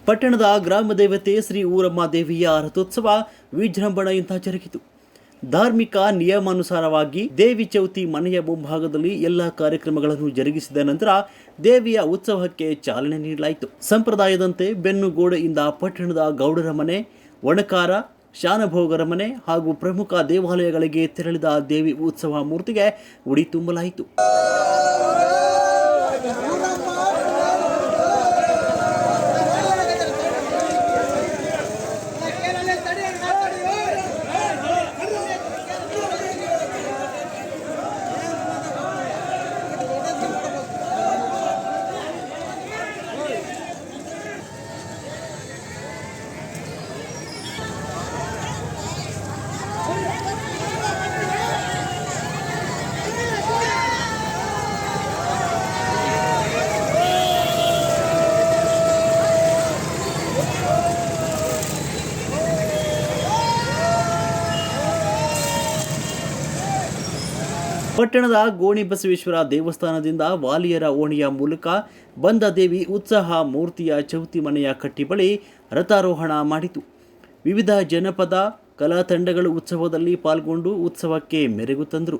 ಪಟ್ಟಣದ ಗ್ರಾಮ ದೇವತೆ ಶ್ರೀ ಊರಮ್ಮ ದೇವಿಯ ರಥೋತ್ಸವ ವಿಜೃಂಭಣೆಯಿಂದ ಜರುಗಿತು. ಧಾರ್ಮಿಕ ನಿಯಮಾನುಸಾರವಾಗಿ ದೇವಿ ಚೌತಿ ಮನೆಯ ಮುಂಭಾಗದಲ್ಲಿ ಎಲ್ಲ ಕಾರ್ಯಕ್ರಮಗಳನ್ನು ಜರುಗಿಸಿದ ನಂತರ ದೇವಿಯ ಉತ್ಸವಕ್ಕೆ ಚಾಲನೆ ನೀಡಲಾಯಿತು. ಸಂಪ್ರದಾಯದಂತೆ ಬೆನ್ನುಗೋಡೆಯಿಂದ ಪಟ್ಟಣದ ಗೌಡರ ಮನೆ, ಒಣಕಾರ, ಶಾನಭೋಗರ ಮನೆ ಹಾಗೂ ಪ್ರಮುಖ ದೇವಾಲಯಗಳಿಗೆ ತೆರಳಿದ ದೇವಿ ಉತ್ಸವ ಮೂರ್ತಿಗೆ ಉಡಿ ತುಂಬಲಾಯಿತು. ಪಟ್ಟಣದ ಗೋಣಿ ಬಸವೇಶ್ವರ ದೇವಸ್ಥಾನದಿಂದ ವಾಲಿಯರ ಓಣಿಯ ಮೂಲಕ ಬಂದ ದೇವಿ ಉತ್ಸವ ಮೂರ್ತಿಯ ಚೌತಿ ಮನೆಯ ಕಟ್ಟಿ ಬಳಿ ರಥಾರೋಹಣ ಮಾಡಿತು. ವಿವಿಧ ಜನಪದ ಕಲಾ ತಂಡಗಳು ಉತ್ಸವದಲ್ಲಿ ಪಾಲ್ಗೊಂಡು ಉತ್ಸವಕ್ಕೆ ಮೆರುಗು ತಂದರು.